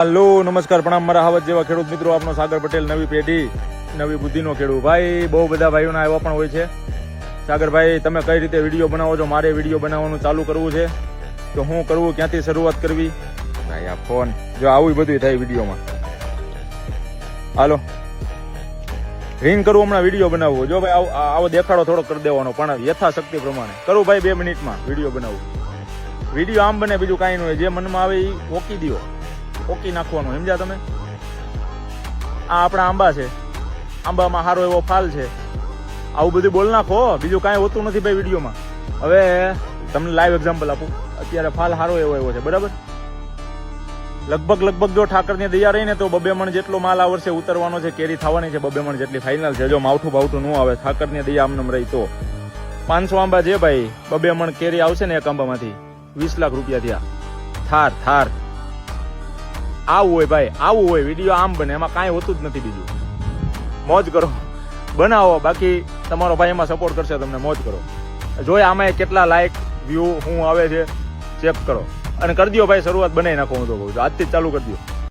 Hello નમસ્કાર પ્રણામ મારા હાવત જેવા ખેડૂત મિત્રો, આપનો સાગર પટેલ, નવી પેઢી નવી બુદ્ધિનો ખેડૂત ભાઈ. બહુ બધા ભાઈઓના એવા પણ હોય છે, સાગરભાઈ તમે કઈ રીતે વિડીયો બનાવો છો, મારે વિડીયો બનાવવાનું ચાલુ કરવું છે તો શું કરવું, ક્યાંથી શરૂઆત કરવી? ભાઈ આ ફોન જો આવું બધું થાય વિડીયોમાં. હાલો રિંગ કરવું, હમણાં વિડીયો બનાવવો. જો ભાઈ આવો દેખાડો થોડો કરી દેવાનો, પણ યથાશક્તિ પ્રમાણે કરું ભાઈ. 2 મિનિટમાં વિડીયો બનાવવું. વિડીયો આમ બને, બીજું કાંઈ ન હોય. જે મનમાં આવે એ ઓકી દો, ઓકી નાખવાનું, સમજ્યા તમે? આ આપણા આંબા છે, આંબામાં સારો એવો ફાલ છે, આવું બધું બોલ નાખો, બીજું કાંઈ હોતું નથી ભાઈ વિડીયોમાં. હવે તમને લાઈવ એક્ઝામ્પલ આપું. અત્યારે ફાલ સારો એવો છે, બરાબર. લગભગ જો ઠાકરની દયા રહીને તો 2 મણ જેટલો માલ આ વર્ષે ઉતરવાનો છે, કેરી થવાની છે 2 મણ જેટલી ફાઇનલ છે. જો માવઠું બાવઠું ન આવે, ઠાકરની દયા આમનામ રહી તો 500 આંબા છે ભાઈ. 2 મણ કેરી આવશે ને એક આંબામાંથી 20 લાખ રૂપિયા થયા. થાર આવું હોય ભાઈ, આવું હોય વિડીયો. આમ બને, એમાં કાંઈ હોતું જ નથી. બીજું મોજ કરો, બનાવો. બાકી તમારો ભાઈ એમાં સપોર્ટ કરશે તમને. મોજ કરો. જોઈએ આમાં કેટલા લાઈક વ્યૂ શું આવે છે, ચેક કરો અને કરી દો ભાઈ. શરૂઆત બનાવી નાખો. હું તો કહું છું આજથી જ ચાલુ કરી દો.